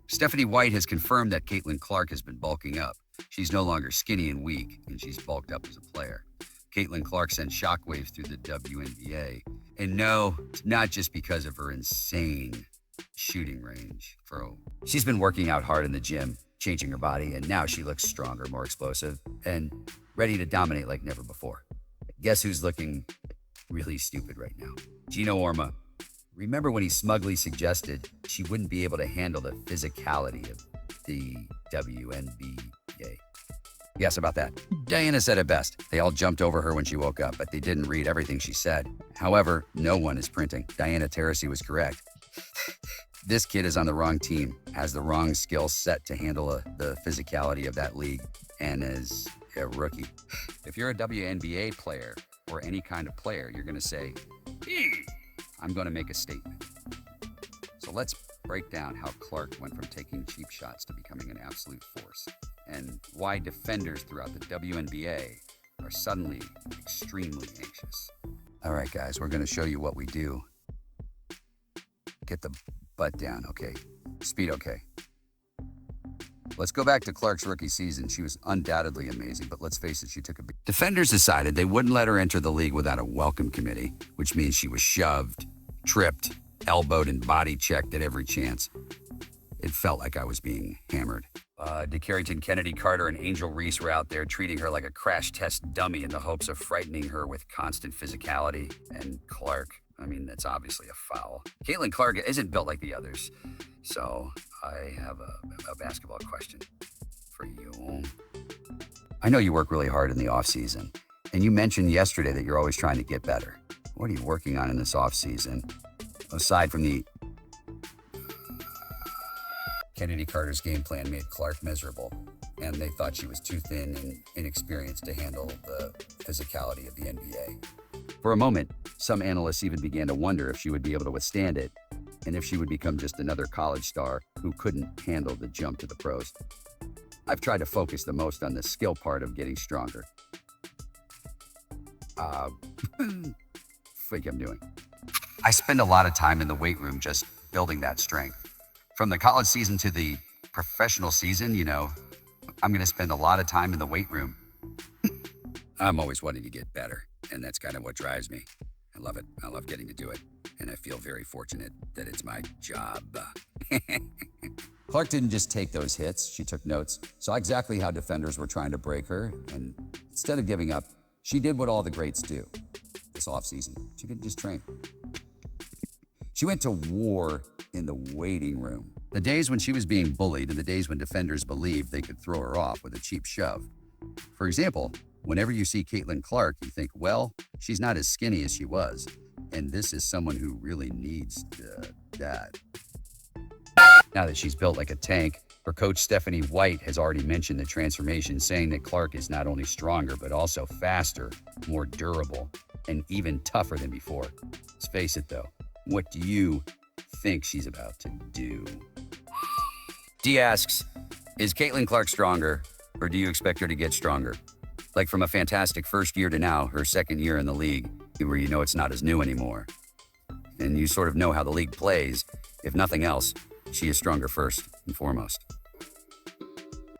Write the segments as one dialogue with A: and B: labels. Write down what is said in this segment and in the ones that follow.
A: Stephanie White has confirmed that Caitlin Clark has been bulking up. She's no longer skinny and weak, and she's bulked up as a player. Caitlin Clark sent shockwaves through the WNBA. And no, not just because of her insane shooting range. She's been working out hard in the gym, changing her body, and now she looks stronger, more explosive, and ready to dominate like never before. Guess who's looking really stupid right now? Geno Auriemma. Remember when he smugly suggested she wouldn't be able to handle the physicality of the WNBA? Yes, about that. Diana said it best. They all jumped over her when she woke up, but they didn't read everything she said. However, no one is printing. Diana Taurasi was correct. This kid is on the wrong team, has the wrong skill set to handle the physicality of that league, and is a rookie. If you're a WNBA player or any kind of player, you're going to say, I'm going to make a statement. So let's break down how Clark went from taking cheap shots to becoming an absolute force, and why defenders throughout the WNBA are suddenly extremely anxious. All right, guys, we're going to show you what we do. Get the butt down, okay? Speed, okay? Let's go back to Clark's rookie season. She was undoubtedly amazing, but let's face it, she took a beat. Defenders decided they wouldn't let her enter the league without a welcome committee, which means she was shoved, tripped, elbowed, and body checked at every chance. It felt like I was being hammered. DeCarrington, Kennedy Carter, and Angel Reese were out there treating her like a crash test dummy in the hopes of frightening her with constant physicality. And Clark, I mean, that's obviously a foul. Caitlin Clark isn't built like the others. So I have a basketball question for you. I know you work really hard in the off season, and you mentioned yesterday that you're always trying to get better. What are you working on in this off season, aside from the Kennedy Carter's game plan made Clark miserable, and they thought she was too thin and inexperienced to handle the physicality of the NBA. For a moment, some analysts even began to wonder if she would be able to withstand it, and if she would become just another college star who couldn't handle the jump to the pros. I've tried to focus the most on the skill part of getting stronger. Think I'm doing. I spend a lot of time in the weight room just building that strength. From the college season to the professional season, I'm going to spend a lot of time in the weight room. I'm always wanting to get better, and that's kind of what drives me. I love it. I love getting to do it, and I feel very fortunate that it's my job. Clark didn't just take those hits. She took notes, saw exactly how defenders were trying to break her, and instead of giving up, she did what all the greats do this offseason. She didn't just train. She went to war in the waiting room. The days when she was being bullied and the days when defenders believed they could throw her off with a cheap shove. For example, whenever you see Caitlin Clark, you think, well, she's not as skinny as she was, and this is someone who really needs that. Now that she's built like a tank, her coach Stephanie White has already mentioned the transformation, saying that Clark is not only stronger, but also faster, more durable, and even tougher than before. Let's face it though, what do you think she's about to do? D asks, is Caitlin Clark stronger, or do you expect her to get stronger? Like from a fantastic first year to now, her second year in the league, where you know it's not as new anymore. And you sort of know how the league plays. If nothing else, she is stronger first and foremost.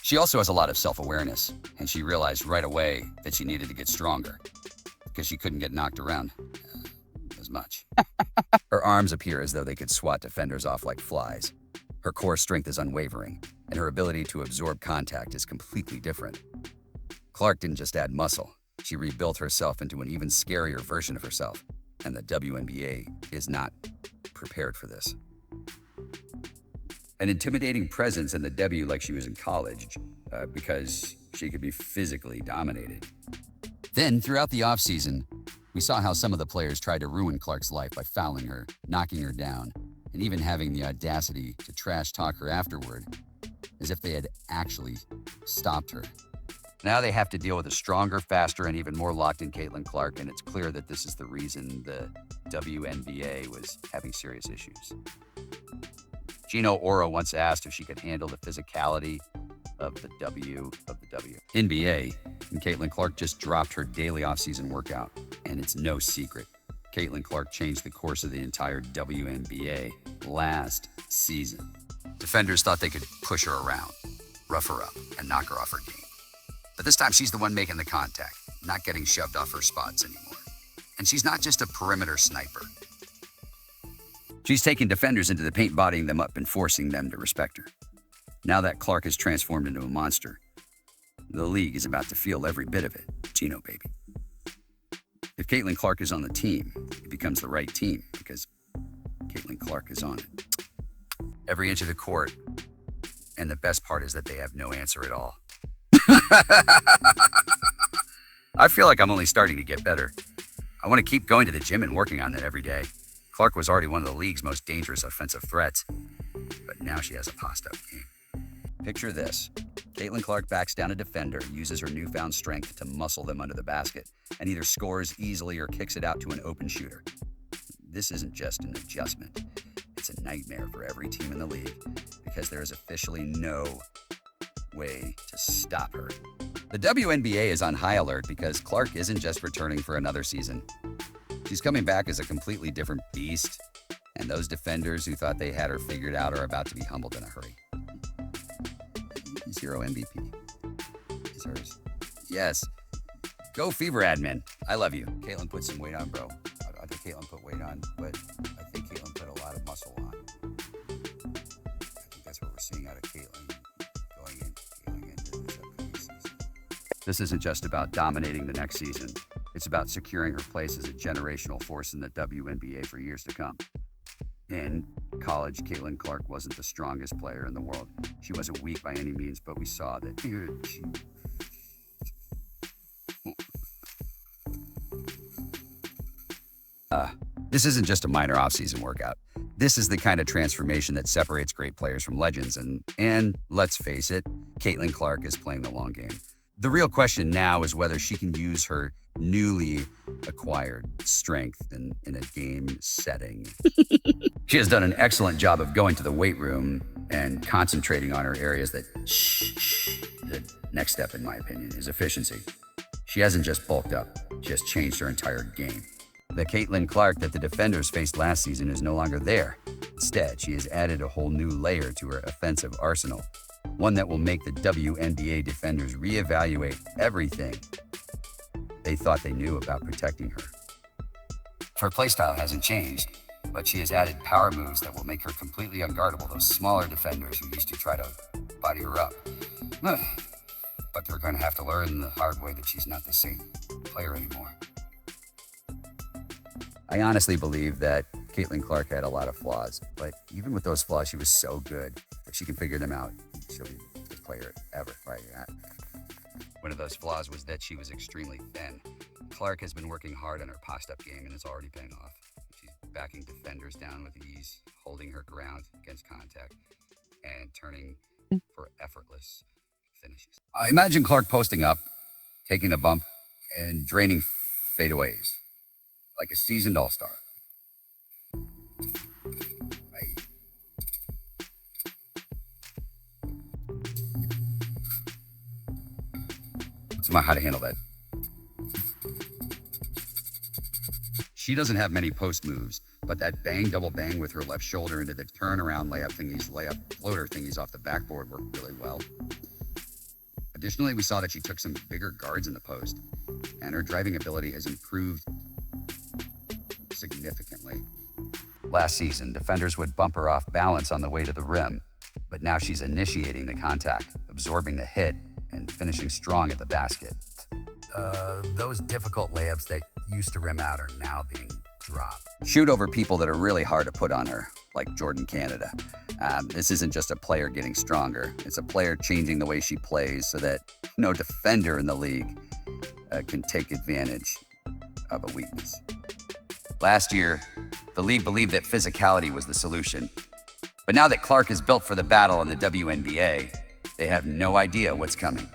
A: She also has a lot of self-awareness, and she realized right away that she needed to get stronger because she couldn't get knocked around as much. Her arms appear as though they could swat defenders off like flies. Her core strength is unwavering, and her ability to absorb contact is completely different. Clark didn't just add muscle. She rebuilt herself into an even scarier version of herself, and the WNBA is not prepared for this. An intimidating presence in the W like she was in college, because she could be physically dominated. Then, throughout the offseason, we saw how some of the players tried to ruin Clark's life by fouling her, knocking her down, and even having the audacity to trash talk her afterward, as if they had actually stopped her. Now they have to deal with a stronger, faster, and even more locked-in Caitlin Clark, and it's clear that this is the reason the WNBA was having serious issues. Geno Auriemma once asked if she could handle the physicality of the WNBA, and Caitlin Clark just dropped her daily off-season workout, and it's no secret. Caitlin Clark changed the course of the entire WNBA last season. Defenders thought they could push her around, rough her up, and knock her off her game. But this time she's the one making the contact, not getting shoved off her spots anymore. And she's not just a perimeter sniper. She's taking defenders into the paint, bodying them up and forcing them to respect her. Now that Clark has transformed into a monster, the league is about to feel every bit of it. Geno, baby. If Caitlin Clark is on the team, it becomes the right team because Caitlin Clark is on it. Every inch of the court, and the best part is that they have no answer at all. I feel like I'm only starting to get better. I want to keep going to the gym and working on it every day. Clark was already one of the league's most dangerous offensive threats, but now she has a post-up game. Picture this. Caitlin Clark backs down a defender, uses her newfound strength to muscle them under the basket, and either scores easily or kicks it out to an open shooter. This isn't just an adjustment. It's a nightmare for every team in the league because there is officially no way to stop her. The WNBA is on high alert because Clark isn't just returning for another season. She's coming back as a completely different beast, and those defenders who thought they had her figured out are about to be humbled in a hurry. 0 MVP. Is hers. Yes. Go Fever admin. I love you. Caitlin put some weight on, bro. I think Caitlin put weight on, but I think Caitlin put a lot of muscle on. I think that's what we're seeing out of Caitlin going into this upcoming season. This isn't just about dominating the next season. It's about securing her place as a generational force in the WNBA for years to come. In college, Caitlin Clark wasn't the strongest player in the world. She wasn't weak by any means, but we saw that this isn't just a minor off-season workout. This is the kind of transformation that separates great players from legends. And let's face it, Caitlin Clark is playing the long game. The real question now is whether she can use her newly acquired strength in a game setting. She has done an excellent job of going to the weight room and concentrating on her areas that the next step, in my opinion, is efficiency. She hasn't just bulked up, she has changed her entire game. The Caitlin Clark that the defenders faced last season is no longer there. Instead, she has added a whole new layer to her offensive arsenal, one that will make the WNBA defenders reevaluate everything they thought they knew about protecting her. Her playstyle hasn't changed, but she has added power moves that will make her completely unguardable, those smaller defenders who used to try to body her up. But they're going to have to learn the hard way that she's not the same player anymore. I honestly believe that Caitlin Clark had a lot of flaws, but even with those flaws, she was so good. If she can figure them out, she'll be the best player ever, right? One of those flaws was that she was extremely thin. Clark has been working hard on her post-up game, and it's already paying off. She's backing defenders down with ease, holding her ground against contact, and turning for effortless finishes. I imagine Clark posting up, taking a bump, and draining fadeaways like a seasoned all-star. It's about how to handle that. She doesn't have many post moves, but that bang, double bang with her left shoulder into the turnaround layup floater thingies off the backboard worked really well. Additionally, we saw that she took some bigger guards in the post, and her driving ability has improved significantly. Last season, defenders would bump her off balance on the way to the rim, but now she's initiating the contact, absorbing the hit, and finishing strong at the basket. Those difficult layups that used to rim out are now being dropped. Shoot over people that are really hard to put on her, like Jordan Canada. This isn't just a player getting stronger. It's a player changing the way she plays so that no defender in the league can take advantage of a weakness. Last year, the league believed that physicality was the solution. But now that Clark is built for the battle in the WNBA, they have no idea what's coming.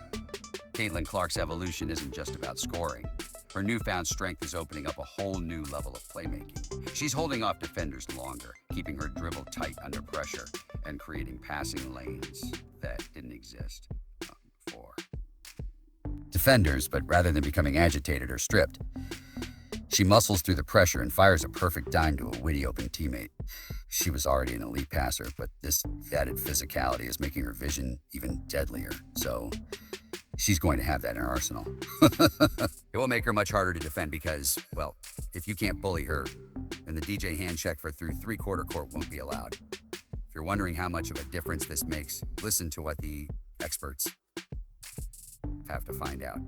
A: Caitlin Clark's evolution isn't just about scoring. Her newfound strength is opening up a whole new level of playmaking. She's holding off defenders longer, keeping her dribble tight under pressure, and creating passing lanes that didn't exist before. Defenders, but rather than becoming agitated or stripped, She muscles through the pressure and fires a perfect dime to a witty open teammate. She was already an elite passer, but this added physicality is making her vision even deadlier. So she's going to have that in her arsenal. It will make her much harder to defend because, well, if you can't bully her, then the DJ hand check for through three-quarter court won't be allowed. If you're wondering how much of a difference this makes, listen to what the experts have to find out.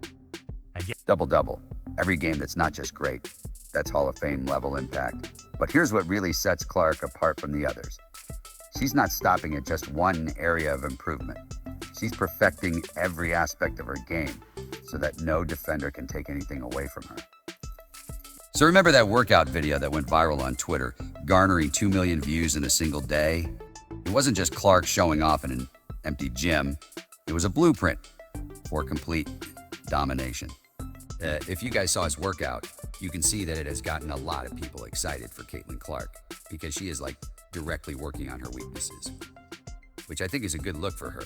A: Double-double. Every game that's not just great, that's Hall of Fame level impact. But here's what really sets Clark apart from the others. She's not stopping at just one area of improvement. She's perfecting every aspect of her game so that no defender can take anything away from her. So remember that workout video that went viral on Twitter, garnering 2 million views in a single day? It wasn't just Clark showing off in an empty gym. It was a blueprint for complete domination. If you guys saw his workout, you can see that it has gotten a lot of people excited for Caitlin Clark because she is like directly working on her weaknesses, which I think is a good look for her.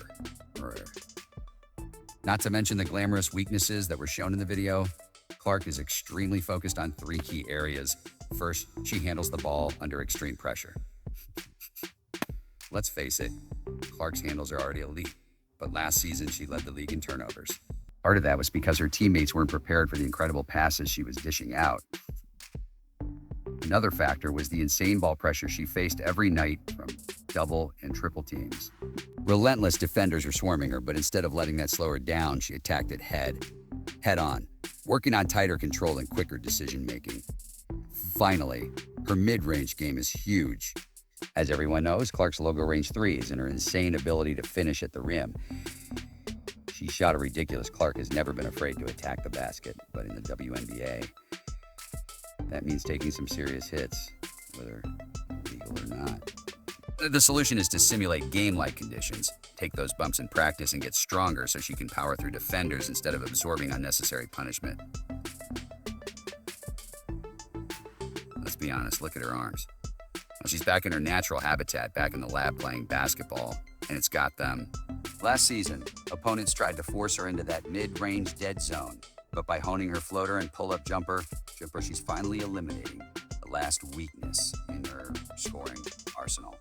A: Not to mention the glamorous weaknesses that were shown in the video, Clark is extremely focused on 3 key areas. First, she handles the ball under extreme pressure. Let's face it, Clark's handles are already elite, but last season she led the league in turnovers. Part of that was because her teammates weren't prepared for the incredible passes she was dishing out. Another factor was the insane ball pressure she faced every night from double and triple teams. Relentless defenders were swarming her, but instead of letting that slow her down, she attacked it head on, working on tighter control and quicker decision-making. Finally, her mid-range game is huge. As everyone knows, Clark's logo range threes and her insane ability to finish at the rim. She shot a ridiculous. Clark has never been afraid to attack the basket, but in the WNBA, that means taking some serious hits, whether legal or not. The solution is to simulate game-like conditions, take those bumps in practice and get stronger so she can power through defenders instead of absorbing unnecessary punishment. Let's be honest, look at her arms. Well, she's back in her natural habitat, back in the lab playing basketball, and it's got them. Last season, opponents tried to force her into that mid-range dead zone, but by honing her floater and pull-up jumper, she's finally eliminating the last weakness in her scoring arsenal.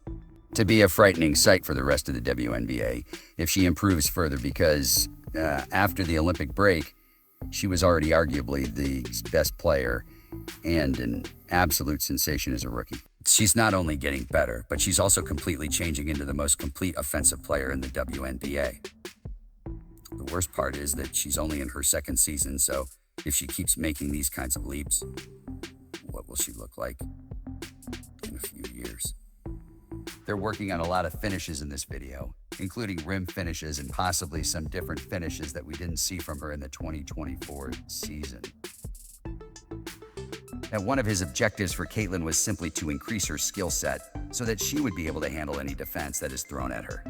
A: To be a frightening sight for the rest of the WNBA if she improves further because after the Olympic break, she was already arguably the best player and an absolute sensation as a rookie. She's not only getting better, but she's also completely changing into the most complete offensive player in the WNBA. The worst part is that she's only in her second season, so if she keeps making these kinds of leaps, what will she look like in a few years? They're working on a lot of finishes in this video, including rim finishes and possibly some different finishes that we didn't see from her in the 2024 season. And one of his objectives for Caitlin was simply to increase her skill set so that she would be able to handle any defense that is thrown at her.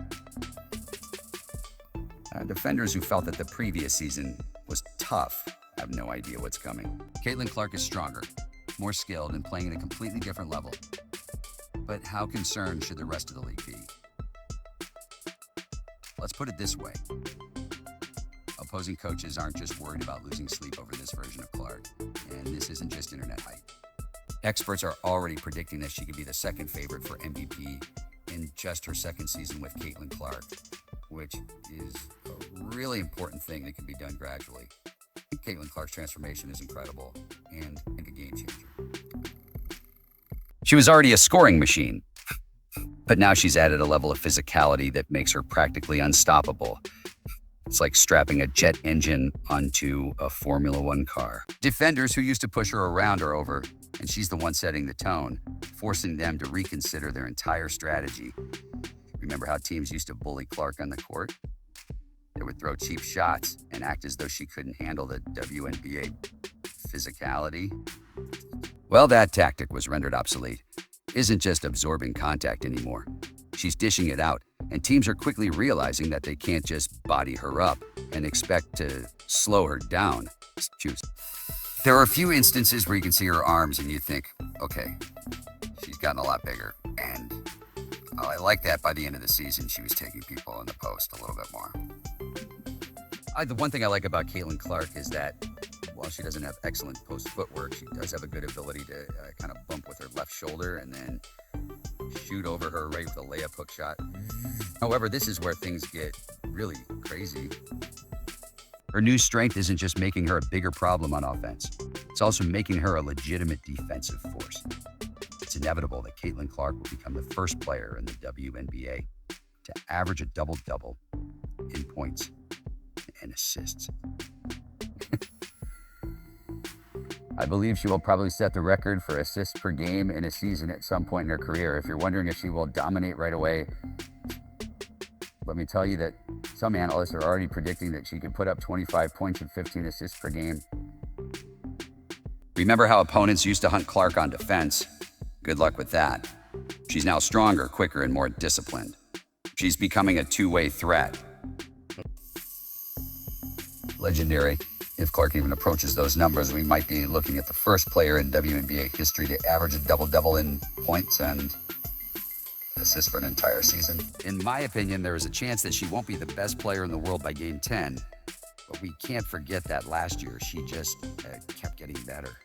A: Defenders who felt that the previous season was tough have no idea what's coming. Caitlin Clark is stronger, more skilled, and playing at a completely different level. But how concerned should the rest of the league be? Let's put it this way. Opposing coaches aren't just worried about losing sleep over this version of Clark, and this isn't just internet hype. Experts are already predicting that she could be the second favorite for MVP in just her second season with Caitlin Clark, which is a really important thing that can be done gradually. Caitlin Clark's transformation is incredible and a game changer. She was already a scoring machine, but now she's added a level of physicality that makes her practically unstoppable. It's like strapping a jet engine onto a Formula One car. Defenders who used to push her around are over, and she's the one setting the tone, forcing them to reconsider their entire strategy. Remember how teams used to bully Clark on the court? They would throw cheap shots and act as though she couldn't handle the WNBA physicality. Well, that tactic was rendered obsolete. Isn't just absorbing contact anymore. She's dishing it out, and teams are quickly realizing that they can't just body her up and expect to slow her down. There are a few instances where you can see her arms and you think, okay, she's gotten a lot bigger. And I like that by the end of the season, she was taking people in the post a little bit more. The one thing I like about Caitlin Clark is that while she doesn't have excellent post footwork, she does have a good ability to kind of bump with her left shoulder and then shoot over her right with a layup hook shot. However, this is where things get really crazy. Her new strength isn't just making her a bigger problem on offense. It's also making her a legitimate defensive force. It's inevitable that Caitlin Clark will become the first player in the WNBA to average a double-double in points and assists. I believe she will probably set the record for assists per game in a season at some point in her career. If you're wondering if she will dominate right away, let me tell you that some analysts are already predicting that she could put up 25 points and 15 assists per game. Remember how opponents used to hunt Clark on defense? Good luck with that. She's now stronger, quicker, and more disciplined. She's becoming a two-way threat. Legendary. If Clark even approaches those numbers, we might be looking at the first player in WNBA history to average a double-double in points and assists for an entire season. In my opinion, there is a chance that she won't be the best player in the world by game 10, but we can't forget that last year she just kept getting better.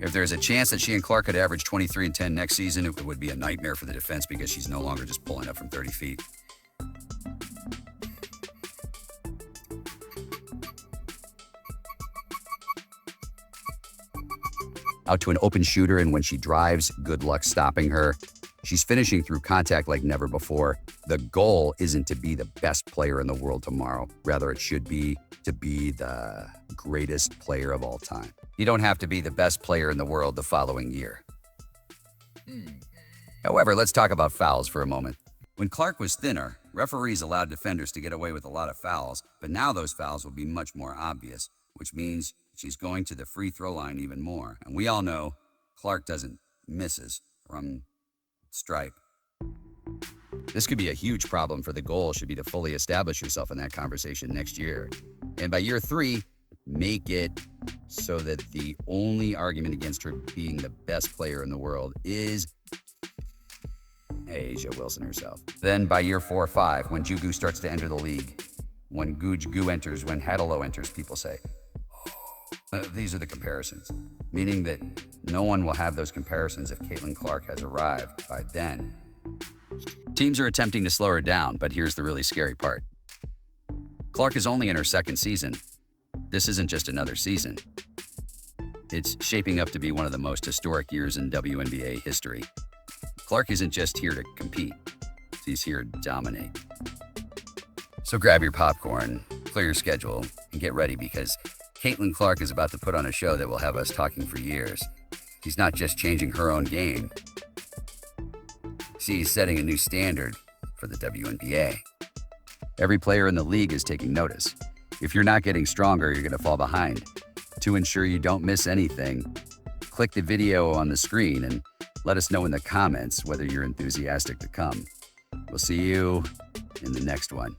A: If there's a chance that she and Clark could average 23 and 10 next season, it would be a nightmare for the defense because she's no longer just pulling up from 30 feet. Out to an open shooter, and when she drives, good luck stopping her. She's finishing through contact like never before. The goal isn't to be the best player in the world tomorrow. Rather, it should be to be the greatest player of all time. You don't have to be the best player in the world the following year. However, let's talk about fouls for a moment. When Clark was thinner, referees allowed defenders to get away with a lot of fouls, but now those fouls will be much more obvious, which means she's going to the free throw line even more. And we all know Clark doesn't misses from stripe. This could be a huge problem, for the goal should be to fully establish yourself in that conversation next year. And by year 3, make it so that the only argument against her being the best player in the world is Asia Wilson herself. Then by year 4 or 5, when Jugu starts to enter the league, when Gu enters, when Hadalo enters, people say, these are the comparisons, meaning that no one will have those comparisons if Caitlin Clark has arrived by then. Teams are attempting to slow her down, but here's the really scary part. Clark is only in her 2nd season. This isn't just another season. It's shaping up to be one of the most historic years in WNBA history. Clark isn't just here to compete. She's here to dominate. So grab your popcorn, clear your schedule, and get ready, because Caitlin Clark is about to put on a show that will have us talking for years. She's not just changing her own game. She's setting a new standard for the WNBA. Every player in the league is taking notice. If you're not getting stronger, you're going to fall behind. To ensure you don't miss anything, click the video on the screen and let us know in the comments whether you're enthusiastic to come. We'll see you in the next one.